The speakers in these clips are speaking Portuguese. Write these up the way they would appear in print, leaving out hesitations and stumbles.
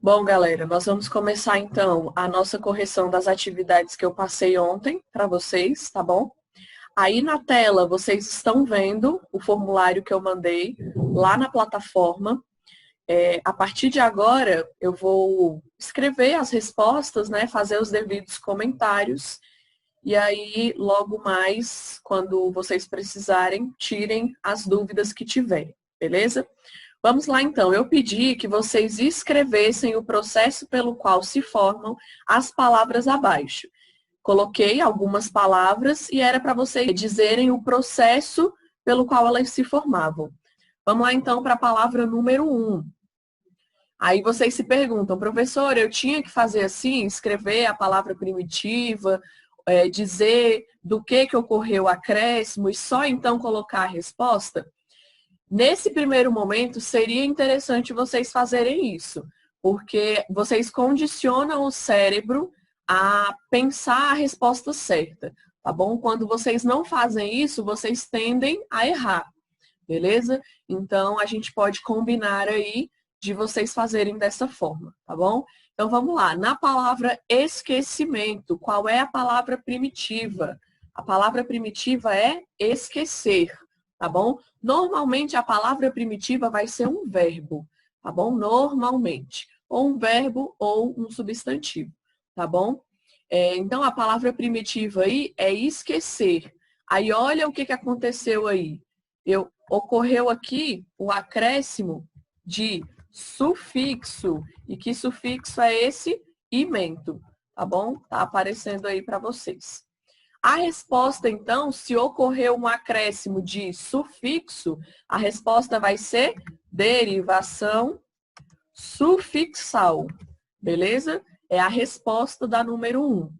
Bom, galera, nós vamos começar então a nossa correção das atividades que eu passei ontem para vocês, tá bom? Aí na tela vocês estão vendo o formulário que eu mandei lá na plataforma. A partir de agora eu vou escrever as respostas, né? Fazer os devidos comentários. E aí, logo mais, quando vocês precisarem, tirem as dúvidas que tiverem, beleza? Vamos lá então, eu pedi que vocês escrevessem o processo pelo qual se formam as palavras abaixo. Coloquei algumas palavras e era para vocês dizerem o processo pelo qual elas se formavam. Vamos lá então para a palavra número 1. Aí vocês se perguntam, professor, eu tinha que fazer assim, escrever a palavra primitiva, dizer do que ocorreu o acréscimo e só então colocar a resposta? Nesse primeiro momento, seria interessante vocês fazerem isso, porque vocês condicionam o cérebro a pensar a resposta certa, tá bom? Quando vocês não fazem isso, vocês tendem a errar, beleza? Então, a gente pode combinar aí de vocês fazerem dessa forma, tá bom? Então, vamos lá. Na palavra esquecimento, qual é a palavra primitiva? A palavra primitiva é esquecer, tá bom? Normalmente, a palavra primitiva vai ser um verbo, tá bom? Normalmente. Ou um verbo ou um substantivo, tá bom? Então, a palavra primitiva aí é esquecer. Aí, olha o que aconteceu aí. Ocorreu aqui o acréscimo de sufixo. E que sufixo é esse? Imento, tá bom? Tá aparecendo aí para vocês. A resposta, então, se ocorreu um acréscimo de sufixo, a resposta vai ser derivação sufixal, beleza? É a resposta da número 1.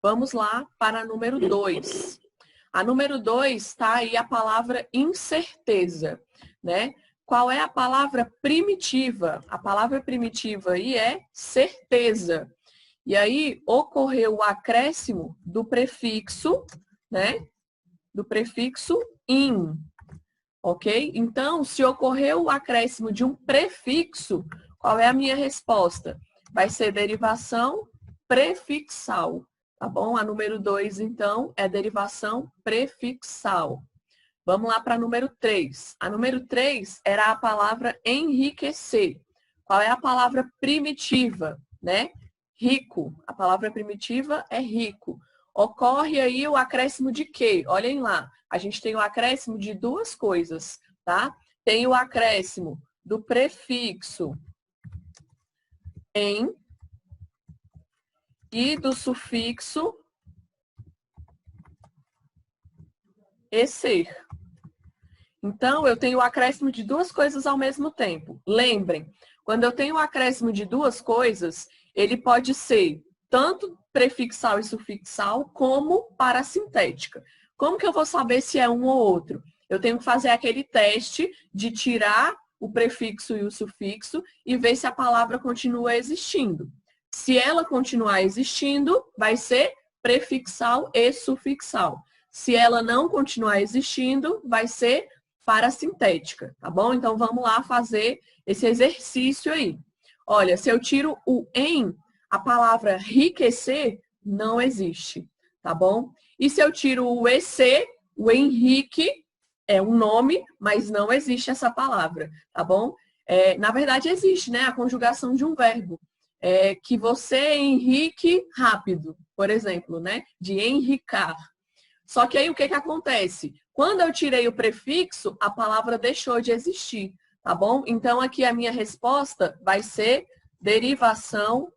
Vamos lá para a número 2. A número 2 está aí a palavra incerteza, né? Qual é a palavra primitiva? A palavra primitiva aí é certeza. E aí ocorreu o acréscimo do prefixo, né? Do prefixo in, ok? Então, se ocorreu o acréscimo de um prefixo, qual é a minha resposta? Vai ser derivação prefixal, tá bom? A número 2, então, é derivação prefixal. Vamos lá para a número 3. A número 3 era a palavra enriquecer. Qual é a palavra primitiva, né? Rico. A palavra primitiva é rico. Ocorre aí o acréscimo de quê? Olhem lá. A gente tem o acréscimo de duas coisas, tá? Tem o acréscimo do prefixo em e do sufixo ecer. Então, eu tenho o acréscimo de duas coisas ao mesmo tempo. Lembrem, quando eu tenho o acréscimo de duas coisas, ele pode ser tanto prefixal e sufixal, como parassintética. Como que eu vou saber se é um ou outro? Eu tenho que fazer aquele teste de tirar o prefixo e o sufixo e ver se a palavra continua existindo. Se ela continuar existindo, vai ser prefixal e sufixal. Se ela não continuar existindo, vai ser parassintética, tá bom? Então, vamos lá fazer esse exercício aí. Olha, se eu tiro o em, a palavra enriquecer não existe, tá bom? E se eu tiro o EC, o Henrique é um nome, mas não existe essa palavra, tá bom? Na verdade, existe, né? A conjugação de um verbo. Que você enrique rápido, por exemplo, né? De enricar. Só que aí o que acontece? Quando eu tirei o prefixo, a palavra deixou de existir, tá bom? Então, aqui a minha resposta vai ser derivação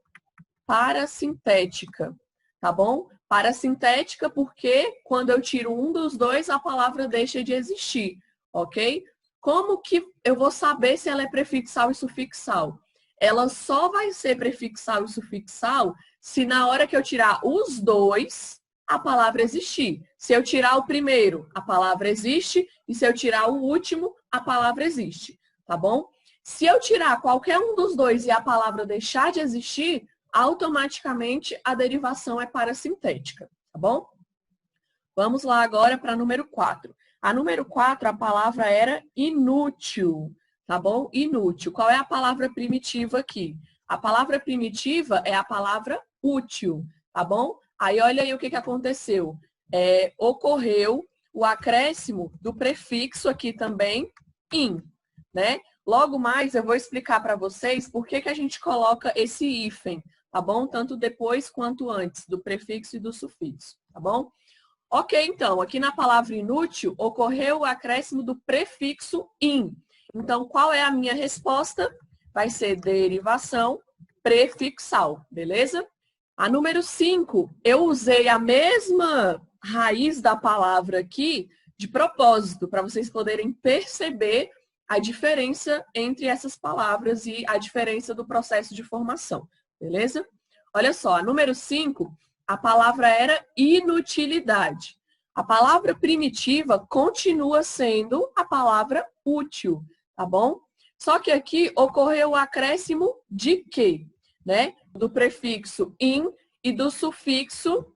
parassintética, tá bom? Parassintética porque quando eu tiro um dos dois, a palavra deixa de existir, ok? Como que eu vou saber se ela é prefixal e sufixal? Ela só vai ser prefixal e sufixal se na hora que eu tirar os dois, a palavra existir. Se eu tirar o primeiro, a palavra existe, e se eu tirar o último, a palavra existe, tá bom? Se eu tirar qualquer um dos dois e a palavra deixar de existir, automaticamente a derivação é parassintética, tá bom? Vamos lá agora para a número 4. A número 4, a palavra era inútil, tá bom? Inútil. Qual é a palavra primitiva aqui? A palavra primitiva é a palavra útil, tá bom? Aí olha aí o que aconteceu. Ocorreu o acréscimo do prefixo aqui também, in, né? Logo mais eu vou explicar para vocês por que a gente coloca esse hífen, tá bom? Tanto depois quanto antes, do prefixo e do sufixo, tá bom? Ok, então, aqui na palavra inútil, ocorreu o acréscimo do prefixo in. Então, qual é a minha resposta? Vai ser derivação prefixal, beleza? A número 5, eu usei a mesma raiz da palavra aqui de propósito, para vocês poderem perceber a diferença entre essas palavras e a diferença do processo de formação, beleza? Olha só, a número 5, a palavra era inutilidade. A palavra primitiva continua sendo a palavra útil, tá bom? Só que aqui ocorreu o acréscimo de quê? Né? Do prefixo in e do sufixo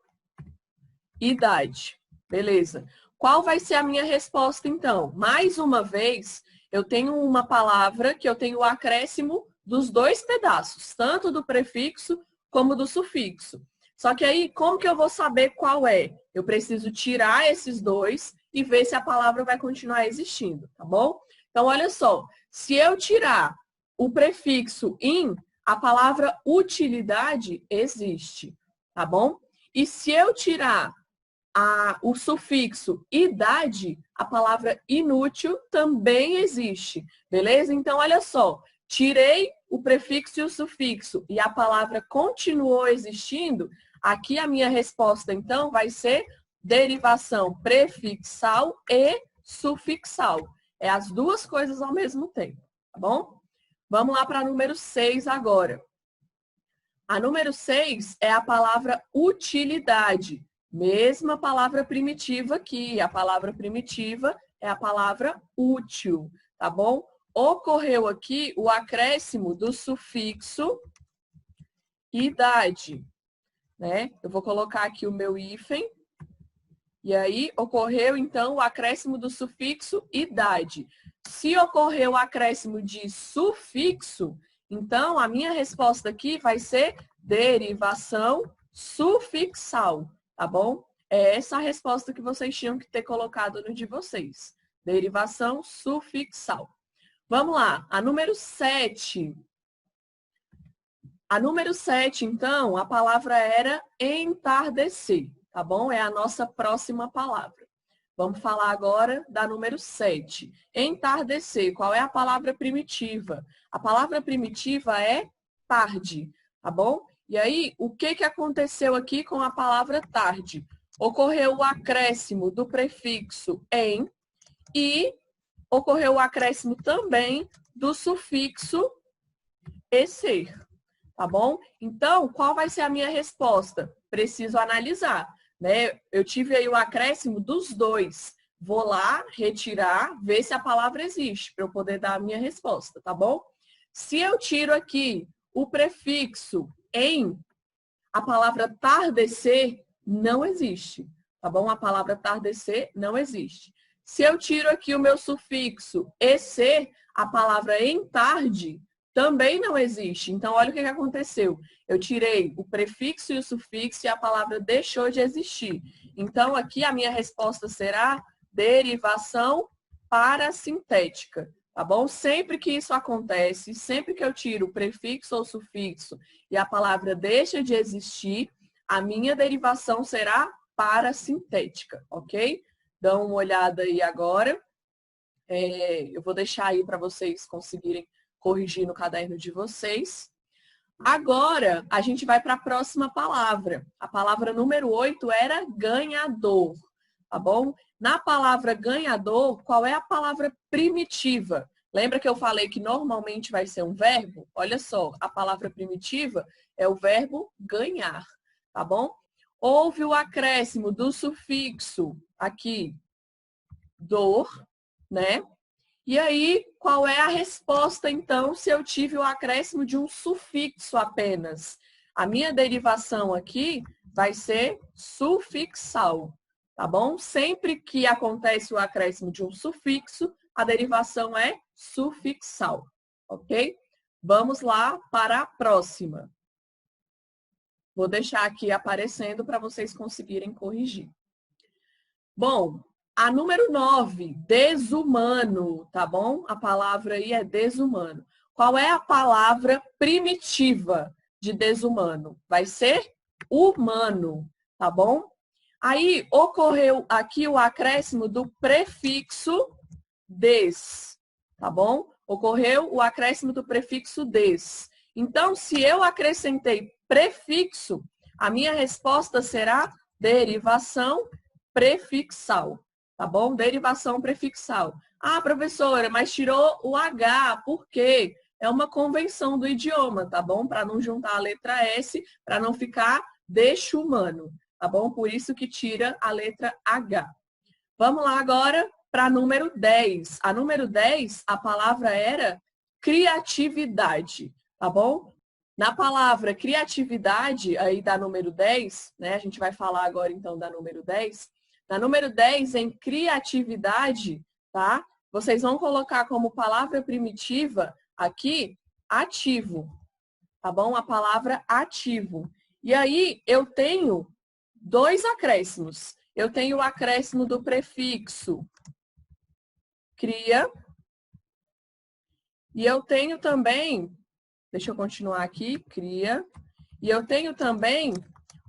idade. Beleza. Qual vai ser a minha resposta, então? Mais uma vez, eu tenho uma palavra que eu tenho o acréscimo dos dois pedaços, tanto do prefixo como do sufixo. Só que aí, como que eu vou saber qual é? Eu preciso tirar esses dois e ver se a palavra vai continuar existindo, tá bom? Então, olha só. Se eu tirar o prefixo in, a palavra utilidade existe, tá bom? E se eu tirar o sufixo idade, a palavra inútil também existe, beleza? Então, olha só, tirei o prefixo e o sufixo e a palavra continuou existindo, aqui a minha resposta, então, vai ser derivação prefixal e sufixal. É as duas coisas ao mesmo tempo, tá bom? Vamos lá para a número 6 agora. A número 6 é a palavra utilidade. Mesma palavra primitiva aqui. A palavra primitiva é a palavra útil, tá bom? Ocorreu aqui o acréscimo do sufixo idade, né? Eu vou colocar aqui o meu hífen. E aí, ocorreu, então, o acréscimo do sufixo idade. Se ocorreu o acréscimo de sufixo, então, a minha resposta aqui vai ser derivação sufixal, tá bom? É essa a resposta que vocês tinham que ter colocado no de vocês. Derivação sufixal. Vamos lá, a número 7. A número 7, então, a palavra era entardecer, tá bom? É a nossa próxima palavra. Vamos falar agora da número 7. Entardecer. Qual é a palavra primitiva? A palavra primitiva é tarde, tá bom? E aí, o que aconteceu aqui com a palavra tarde? Ocorreu o acréscimo do prefixo em e ocorreu o acréscimo também do sufixo ecer, tá bom? Então, qual vai ser a minha resposta? Preciso analisar. Né? Eu tive aí o acréscimo dos dois. Vou lá, retirar, ver se a palavra existe, para eu poder dar a minha resposta, tá bom? Se eu tiro aqui o prefixo em, a palavra tardecer não existe, tá bom? A palavra tardecer não existe. Se eu tiro aqui o meu sufixo ecer, a palavra em tarde também não existe. Então, olha o que aconteceu. Eu tirei o prefixo e o sufixo e a palavra deixou de existir. Então, aqui a minha resposta será derivação parasintética, tá bom? Sempre que isso acontece, sempre que eu tiro o prefixo ou sufixo e a palavra deixa de existir, a minha derivação será parasintética, ok? Dão uma olhada aí agora. Eu vou deixar aí para vocês conseguirem corrigir no caderno de vocês. Agora, a gente vai para a próxima palavra. A palavra número 8 era ganhador, tá bom? Na palavra ganhador, qual é a palavra primitiva? Lembra que eu falei que normalmente vai ser um verbo? Olha só, a palavra primitiva é o verbo ganhar, tá bom? Houve o acréscimo do sufixo aqui, dor, né? E aí, qual é a resposta, então, se eu tive o acréscimo de um sufixo apenas? A minha derivação aqui vai ser sufixal, tá bom? Sempre que acontece o acréscimo de um sufixo, a derivação é sufixal, ok? Vamos lá para a próxima. Vou deixar aqui aparecendo para vocês conseguirem corrigir. Bom, a número 9, desumano, tá bom? A palavra aí é desumano. Qual é a palavra primitiva de desumano? Vai ser humano, tá bom? Aí ocorreu aqui o acréscimo do prefixo des, tá bom? Ocorreu o acréscimo do prefixo des. Então, se eu acrescentei prefixo, a minha resposta será derivação prefixal, tá bom? Derivação prefixal. Ah, professora, mas tirou o H, por quê? É uma convenção do idioma, tá bom? Para não juntar a letra S, para não ficar deixa-humano, tá bom? Por isso que tira a letra H. Vamos lá agora para número 10. A número 10, a palavra era criatividade, tá bom? Na palavra criatividade, aí da número 10, né? A gente vai falar agora então da número 10. Na número 10, em criatividade, tá? Vocês vão colocar como palavra primitiva aqui ativo, tá bom? A palavra ativo. E aí eu tenho dois acréscimos. Eu tenho o acréscimo do prefixo cria e eu tenho também, deixa eu continuar aqui, cria, e eu tenho também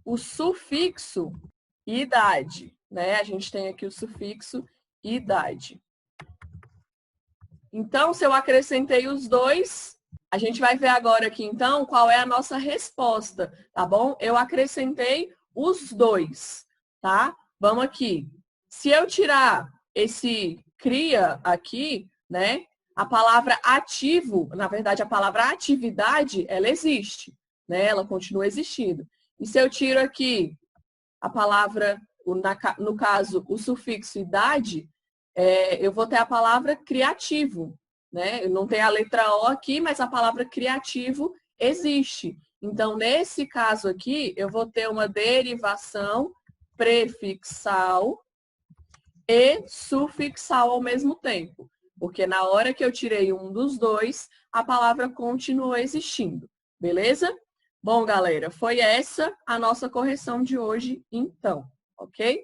o sufixo idade, né? A gente tem aqui o sufixo idade. Então, se eu acrescentei os dois, a gente vai ver agora aqui, então, qual é a nossa resposta, tá bom? Eu acrescentei os dois, tá? Vamos aqui. Se eu tirar esse cria aqui, né? A palavra ativo, na verdade, a palavra atividade, ela existe, né? Ela continua existindo. E se eu tiro aqui a palavra, no caso, o sufixo idade, eu vou ter a palavra criativo, né? Não tem a letra O aqui, mas a palavra criativo existe. Então, nesse caso aqui, eu vou ter uma derivação prefixal e sufixal ao mesmo tempo. Porque na hora que eu tirei um dos dois, a palavra continuou existindo. Beleza? Bom, galera, foi essa a nossa correção de hoje, então, ok?